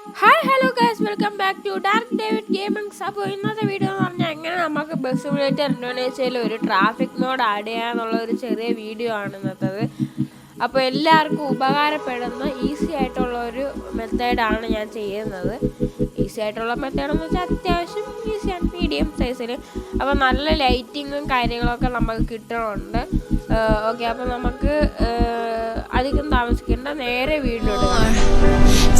Hi hello guys, welcome back to Dark David gamings. അപ്പോൾ ഇന്നത്തെ video എന്ന് പറഞ്ഞാൽ എങ്ങനെ നമുക്ക് ബസ് സിമുലേറ്റർ ഇന്തോനേഷ്യയിൽ ഒരു ട്രാഫിക് മോഡ് ആഡ് ചെയ്യാന്നുള്ള ഒരു ചെറിയ വീഡിയോ ആണ് ഇന്നത്തത്. അപ്പോൾ എല്ലാവർക്കും ഉപകാരപ്പെടുന്ന ഈസി ആയിട്ടുള്ള ഒരു മെത്തേഡാണ് ഞാൻ ചെയ്യുന്നത്. ഈസി ആയിട്ടുള്ള മെത്തേഡെന്ന് വെച്ചാൽ അത്യാവശ്യം ഈസിയാണ്, മീഡിയം സൈസിൽ. അപ്പോൾ നല്ല ലൈറ്റിങ്ങും കാര്യങ്ങളൊക്കെ നമുക്ക് കിട്ടണമുണ്ട്. ഓക്കെ, അപ്പോൾ നമുക്ക് അധികം താമസിക്കേണ്ട നേരെ video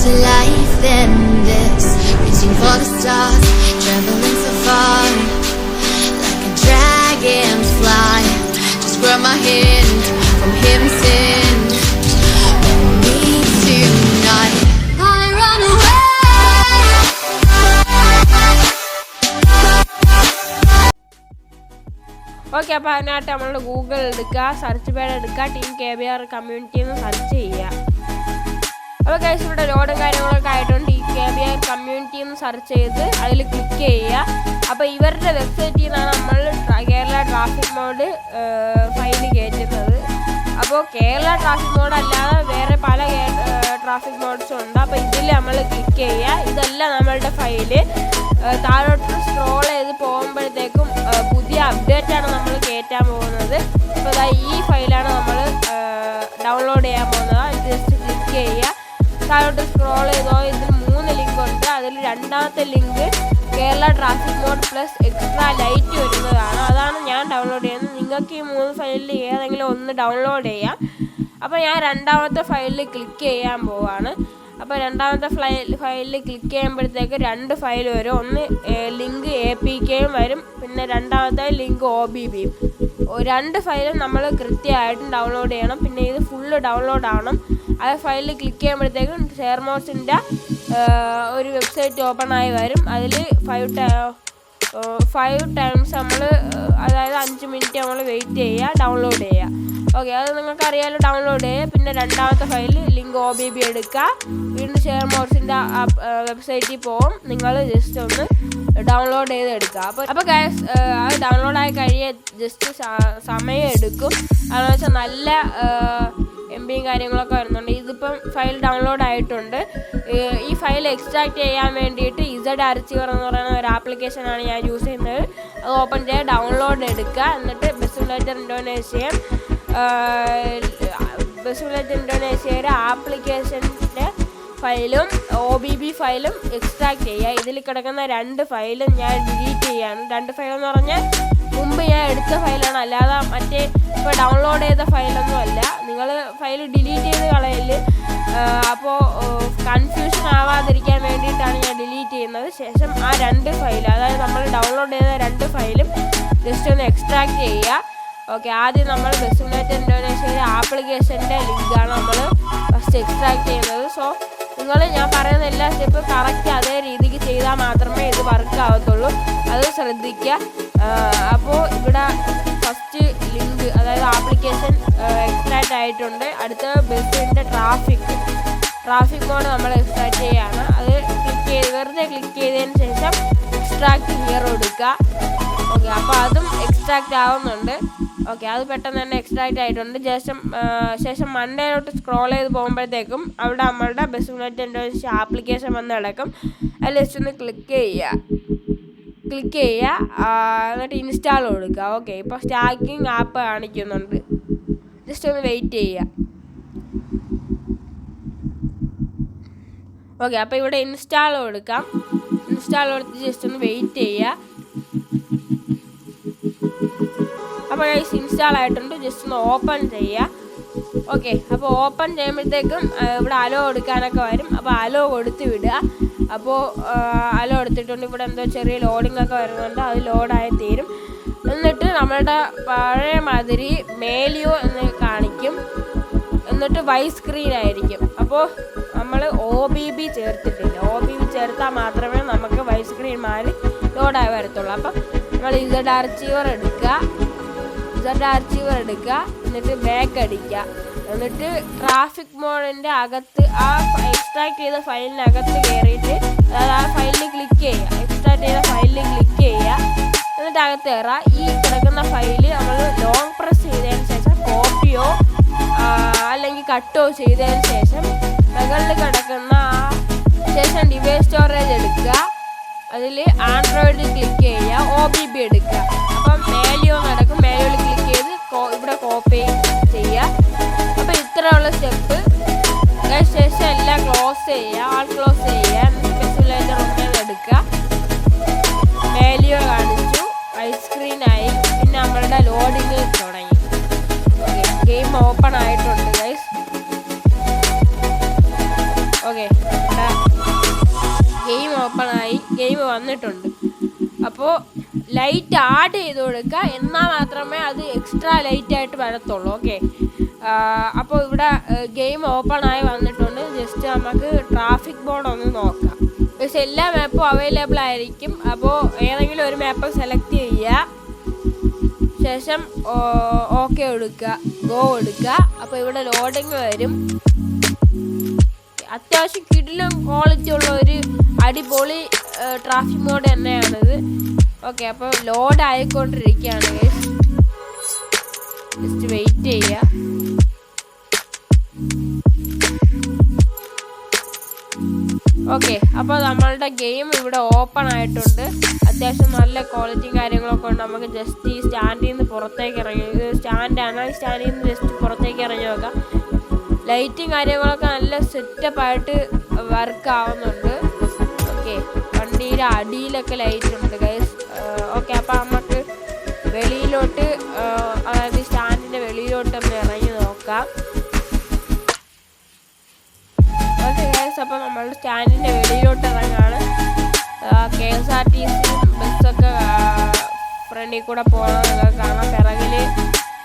to life than this, reaching for the stars, traveling so far, like a dragonfly. Just grab my hand from heaven's send. Me tonight, I run away. Okay, അപ്പോൾ അതിനായിട്ട് നമ്മൾ ഗൂഗിൾ എടുക്കുക, സെർച്ച് പാഡ് എടുക്കുക, team KBR community എന്ന് search ചെയ്യുക. അപ്പോൾ guys, ഇവിടെ ലോഡും കാര്യങ്ങളൊക്കെ ആയിട്ടുണ്ട്. ഈ KBR കമ്മ്യൂണിറ്റി എന്ന് സെർച്ച് ചെയ്ത് അതിൽ ക്ലിക്ക് ചെയ്യുക. അപ്പോൾ ഇവരുടെ വെബ്സൈറ്റിൽ നിന്നാണ് നമ്മൾ കേരള ട്രാഫിക് മോഡ് ഫയൽ കയറ്റുന്നത്. അപ്പോൾ കേരള ട്രാഫിക് മോഡ് അല്ലാതെ വേറെ പല ട്രാഫിക് മോഡ്സും ഉണ്ട്. അപ്പോൾ ഇതിൽ നമ്മൾ ക്ലിക്ക് ചെയ്യുക. ഇതല്ല നമ്മളുടെ ഫയല്. താഴോട്ട് സ്ക്രോൾ ചെയ്ത് പോകുമ്പോഴത്തേക്കും പുതിയ അപ്ഡേറ്റാണ് നമ്മൾ കയറ്റാൻ പോകുന്നത്. അപ്പോൾ ഈ ഫയലാണ് നമ്മൾ ഡൗൺലോഡ് ചെയ്യാൻ പോകുന്നത്. ജസ്റ്റ് ക്ലിക്ക് ചെയ്യുക. താഴോട്ട് സ്ക്രോൾ ചെയ്തോ, ഇതിൽ 3 ലിങ്ക് ഉണ്ട്. അതിൽ രണ്ടാമത്തെ link Kerala traffic mod plus extra light വരുന്നതാണ്. അതാണ് ഞാൻ ഡൗൺലോഡ് ചെയ്യുന്നത്. നിങ്ങൾക്ക് ഈ 3 ഫയലിൽ ഏതെങ്കിലും ഒന്ന് ഡൗൺലോഡ് ചെയ്യാം. അപ്പോൾ ഞാൻ രണ്ടാമത്തെ ഫയലിൽ ക്ലിക്ക് ചെയ്യാൻ പോവാണ്. അപ്പോൾ രണ്ടാമത്തെ ഫയലിൽ ക്ലിക്ക് ചെയ്യുമ്പോഴത്തേക്ക് 2 ഫയൽ വരും. ഒന്ന് ലിങ്ക് APKയും വരും, പിന്നെ രണ്ടാമത്തെ ലിങ്ക് OBBയും. 2 ഫയലും നമ്മൾ കൃത്യമായിട്ടും ഡൗൺലോഡ് ചെയ്യണം. പിന്നെ ഇത് ഫുള്ള് ഡൗൺലോഡ് ആവണം. ആ ഫയലിൽ ക്ലിക്ക് ചെയ്യുമ്പോഴത്തേക്കും ഷെയർമോസിൻ്റെ ഒരു വെബ്സൈറ്റ് ഓപ്പൺ ആയി വരും. അതിൽ 5 ടൈംസ് നമ്മൾ, അതായത് 5 മിനിറ്റ് നമ്മൾ വെയിറ്റ് ചെയ്യുക, ഡൗൺലോഡ് ചെയ്യുക. ഓക്കെ, അത് നിങ്ങൾക്ക് അറിയാമല്ലോ, ഡൗൺലോഡ് ചെയ്യുക. പിന്നെ രണ്ടാമത്തെ ഫയൽ ലിങ്ക് OBB എടുക്കുക. വീണ്ടും ഷെയർമോസിൻ്റെ വെബ്സൈറ്റിൽ പോകും. നിങ്ങൾ ജസ്റ്റ് ഒന്ന് ഡൗൺലോഡ് ചെയ്ത് എടുക്കുക. അപ്പോൾ ഗൈസ്, അത് ഡൗൺലോഡായി കഴിയാൻ ജസ്റ്റ് സമയം എടുക്കും. അതെന്ന് വെച്ചാൽ നല്ല MBയും കാര്യങ്ങളൊക്കെ വരുന്നുണ്ട്. ഇതിപ്പം ഫയൽ ഡൗൺലോഡ് ആയിട്ടുണ്ട്. ഈ ഫയൽ എക്സ്ട്രാക്ട് ചെയ്യാൻ വേണ്ടിയിട്ട് ZArchiver എന്ന് പറയുന്ന ഒരു ആപ്ലിക്കേഷനാണ് ഞാൻ യൂസ് ചെയ്യുന്നത്. അത് ഓപ്പൺ ചെയ്യുക, ഡൗൺലോഡ് എടുക്കുക. എന്നിട്ട് ബസ് സിമുലേറ്റർ ഇന്തോനേഷ്യയുടെ ആപ്ലിക്കേഷൻ്റെ ഫയലും OBB ഫയലും എക്സ്ട്രാക്ട് ചെയ്യുക. ഇതിൽ കിടക്കുന്ന 2 ഫയലും ഞാൻ ഡിലീറ്റ് ചെയ്യാണ്. 2 ഫയലെന്ന് പറഞ്ഞാൽ മുമ്പ് ഞാൻ എടുത്ത ഫയലാണ്, അല്ലാതെ മറ്റേ ഇപ്പോൾ ഡൗൺലോഡ് ചെയ്ത ഫയലൊന്നും അല്ല. നിങ്ങൾ ഫയൽ ഡിലീറ്റ് ചെയ്ത് കളയല്. അപ്പോൾ കൺഫ്യൂഷൻ ആവാതിരിക്കാൻ വേണ്ടിയിട്ടാണ് ഞാൻ ഡിലീറ്റ് ചെയ്യുന്നത്. ശേഷം ആ 2 ഫയൽ, അതായത് നമ്മൾ ഡൗൺലോഡ് ചെയ്ത 2 ഫയലും ജസ്റ്റ് ഒന്ന് എക്സ്ട്രാക്ട് ചെയ്യുക. ഓക്കെ, ആദ്യം നമ്മൾ ബസ് സിമുലേറ്റർ ഇന്തോനേഷ്യയുടെ ആപ്ലിക്കേഷൻ്റെ ലിങ്കാണ് നമ്മൾ ഫസ്റ്റ് എക്സ്ട്രാക്ട് ചെയ്യുന്നത്. സോ നിങ്ങൾ ഞാൻ പറയുന്ന എല്ലാ സ്റ്റെപ്പും കറക്റ്റ് അതേ രീതിക്ക് ചെയ്താൽ മാത്രമേ ഇത് വർക്ക് ആവത്തുള്ളൂ. അത് ശ്രദ്ധിക്കുക. അപ്പോൾ ഇവിടെ ഫസ്റ്റ് ലിങ്ക്, അതായത് ആപ്ലിക്കേഷൻ എക്സ്ട്രാക്ട് ആയിട്ടുണ്ട്. അടുത്ത ബസ്സിൻ്റെ ട്രാഫിക് മോഡ് നമ്മൾ എക്സ്ട്രാക്ട് ചെയ്യുകയാണ്. അത് വെറുതെ ക്ലിക്ക് ചെയ്തതിന് ശേഷം എക്സ്ട്രാക്ട് ഹിയർ കൊടുക്കുക. ഓക്കെ, അപ്പോൾ അതും എക്സ്ട്രാക്റ്റ് ആവുന്നുണ്ട്. ഓക്കെ, അത് പെട്ടെന്ന് തന്നെ എക്സ്ട്രാക്റ്റ് ആയിട്ടുണ്ട്. ശേഷം മണ്ടയിലോട്ട് സ്ക്രോൾ ചെയ്ത് പോകുമ്പോഴത്തേക്കും അവിടെ നമ്മളുടെ ബസ് സിമുലേറ്റർ ഇന്തോനേഷ്യ ആപ്ലിക്കേഷൻ വന്ന് കിടക്കും. അതിൽ ജസ്റ്റ് ഒന്ന് ക്ലിക്ക് ചെയ്യുക, എന്നിട്ട് ഇൻസ്റ്റാൾ കൊടുക്കുക. ഓക്കെ, ഇപ്പോൾ സ്റ്റാക്കിങ് ആപ്പ് കാണിക്കുന്നുണ്ട്. ജസ്റ്റ് ഒന്ന് വെയിറ്റ് ചെയ്യുക. ഓക്കെ, അപ്പോൾ ഇവിടെ ഇൻസ്റ്റാൾ കൊടുക്കാം. ഇൻസ്റ്റാൾ കൊടുത്ത് ജസ്റ്റ് ഒന്ന് വെയിറ്റ് ചെയ്യുക. അപ്പോൾ ഇൻസ്റ്റാൾ ആയിട്ടുണ്ട്. ജസ്റ്റ് ഒന്ന് ഓപ്പൺ ചെയ്യുക. ഓക്കെ, അപ്പോൾ ഓപ്പൺ ചെയ്യുമ്പോഴത്തേക്കും ഇവിടെ അലോ കൊടുക്കാനൊക്കെ വരും. അപ്പോൾ അലോ കൊടുത്ത് വിടുക. അപ്പോൾ അലോ എടുത്തിട്ടുണ്ട്. ഇവിടെ എന്തോ ചെറിയ ലോഡിംഗ് ഒക്കെ വരുന്നുണ്ട്. അത് ലോഡായി തീരും. എന്നിട്ട് നമ്മളുടെ പഴയ മാതിരി മേലിയോ എന്ന് കാണിക്കും. എന്നിട്ട് വൈറ്റ് സ്ക്രീൻ ആയിരിക്കും. അപ്പോൾ നമ്മൾ OBB ചേർത്തിട്ടില്ല. OBB ചേർത്താൽ മാത്രമേ നമുക്ക് വൈറ്റ് സ്ക്രീൻ മാറി ലോഡായി വരത്തുള്ളൂ. അപ്പം നമ്മൾ ZArchiver എടുക്കുക. എന്നിട്ട് ബാക്ക് അടിക്കുക. എന്നിട്ട് ട്രാഫിക് മോഡിൻ്റെ അകത്ത് ആ എക്സ്ട്രാക്ട് ചെയ്ത ഫയലിനകത്ത് കയറിയിട്ട്, അതായത് ആ ഫയലിൽ ക്ലിക്ക് ചെയ്യുക. എക്സ്ട്രാക്ട് ചെയ്ത ഫയലിൽ ക്ലിക്ക് ചെയ്യുക. എന്നിട്ട് അകത്ത് കയറുക. ഈ കിടക്കുന്ന ഫയൽ നമ്മൾ ലോങ് പ്രസ് ചെയ്തതിന് ശേഷം കോപ്പിയോ അല്ലെങ്കിൽ കട്ടോ ചെയ്തതിന് ശേഷം മുകളിൽ കിടക്കുന്ന ആ ശേഷം അതിൽ ആൻഡ്രോയിഡിൽ ക്ലിക്ക് ചെയ്യുക, OBB എടുക്കുക. അപ്പം മാനുവൽ നടക്കും. മാനുവൽ ക്ലിക്ക് ചെയ്ത് ഇവിടെ കോപ്പി ചെയ്യുക. അപ്പോൾ ഇത്രയുള്ള സ്റ്റെപ്പ്. ശേഷം എല്ലാം ക്ലോസ് ചെയ്യുക, ആൾ ക്ലോസ് ചെയ്യുക. വിഷ്വലൈസർ ഒന്ന് എടുക്കുക. മാനുവൽ കാണിച്ചു, ഐസ്ക്രീനായി. പിന്നെ നമ്മളുടെ ലോഡിങ് തുടങ്ങി. ഓക്കെ, ഗെയിം ഓപ്പൺ ആയിട്ടുണ്ട് ഗൈസ്. ഓക്കെ, ഇവിടെ ഗെയിം ഓപ്പൺ ആയി, ഗെയിം വന്നിട്ടുണ്ട്. അപ്പോൾ ലൈറ്റ് ആഡ് ചെയ്ത് കൊടുക്കുക, എന്നാൽ മാത്രമേ അത് എക്സ്ട്രാ ലൈറ്റ് ആയിട്ട് വരത്തുള്ളൂ. ഓക്കെ, അപ്പോൾ ഇവിടെ ഗെയിം ഓപ്പൺ ആയി വന്നിട്ടുണ്ട്. ജസ്റ്റ് നമുക്ക് ട്രാഫിക് ബോർഡ് ഒന്ന് നോക്കാം. പക്ഷെ എല്ലാ മാപ്പും അവൈലബിൾ ആയിരിക്കും. അപ്പോൾ ഏതെങ്കിലും ഒരു മാപ്പ് സെലക്ട് ചെയ്യുക, ശേഷം ഓക്കെ എടുക്കുക, ഗോ എടുക്കുക. അപ്പോൾ ഇവിടെ ലോഡിങ് വരും. അത്യാവശ്യം കിടിലും ക്വാളിറ്റി ഉള്ള ഒരു അടിപൊളി ട്രാഫിക് മോഡ് തന്നെയാണിത്. ഓക്കെ, അപ്പോൾ ലോഡ് ആയിക്കൊണ്ടിരിക്കുകയാണ് ഗൈസ്. ജസ്റ്റ് വെയിറ്റ് ചെയ്യുക. ഓക്കെ, അപ്പോൾ നമ്മളുടെ ഗെയിം ഇവിടെ ഓപ്പൺ ആയിട്ടുണ്ട്. അത്യാവശ്യം നല്ല ക്വാളിറ്റിയും കാര്യങ്ങളൊക്കെ ഉണ്ട്. നമുക്ക് ജസ്റ്റ് ഈ സ്റ്റാൻഡിൽ നിന്ന് പുറത്തേക്ക് ഇറങ്ങി, ഇത് സ്റ്റാൻഡാണ്, ഈ സ്റ്റാൻഡിൽ നിന്ന് ജസ്റ്റ് പുറത്തേക്ക് ഇറങ്ങി നോക്കാം. ലൈറ്റും കാര്യങ്ങളൊക്കെ നല്ല സെറ്റപ്പായിട്ട് വർക്ക് ആവുന്നുണ്ട്. ഓക്കെ, വണ്ടിയുടെ അടിയിലൊക്കെ ലൈറ്റ് ഉണ്ട് ഗൈസ്. ഓക്കെ, അപ്പോൾ നമുക്ക് വെളിയിലോട്ട്, അതായത് സ്റ്റാൻഡിൻ്റെ വെളിയിലോട്ടൊന്ന് ഇറങ്ങി നോക്കാം. ഓക്കെ ഗൈസ്, അപ്പോൾ നമ്മൾ സ്റ്റാൻഡിൻ്റെ വെളിയിലോട്ട് ഇറങ്ങാണ്. KSRTC ബസ്സൊക്കെ ഫ്രണ്ടിൽ കൂടെ പോകണമെന്നൊക്കെ കാണാം. പിറകിൽ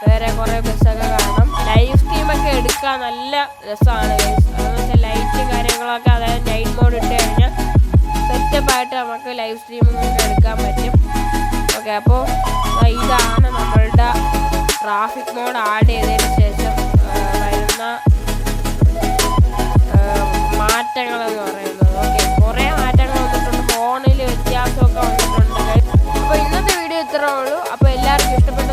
വേറെ കുറേ ബസ്സൊക്കെ കാണാം. ലൈവ് സ്ട്രീമൊക്കെ എടുക്കാൻ നല്ല രസമാണ് ഗൈസ്. അതെന്ന് വെച്ചാൽ ലൈറ്റും കാര്യങ്ങളൊക്കെ, അതായത് നൈറ്റ് മോഡ് ഇട്ട് കഴിഞ്ഞാൽ സെറ്റപ്പായിട്ട് നമുക്ക് ലൈവ് സ്ട്രീമിങ്ങൊക്കെ എടുക്കാൻ പറ്റും. ഓക്കെ, അപ്പോൾ ഇതാണ് നമ്മളുടെ ട്രാഫിക് മോഡ് ആഡ് ചെയ്തതിന് ശേഷം വരുന്ന മാറ്റങ്ങളെന്ന് പറയുന്നത്. ഓക്കെ, കുറേ മാറ്റങ്ങൾ വന്നിട്ടുണ്ട്. ഫോണിൽ വ്യത്യാസമൊക്കെ വന്നിട്ടുണ്ട്. അപ്പോൾ ഇന്നത്തെ വീഡിയോ ഇത്രേ ഉള്ളൂ. അപ്പോൾ എല്ലാവർക്കും ഇഷ്ടപ്പെട്ടു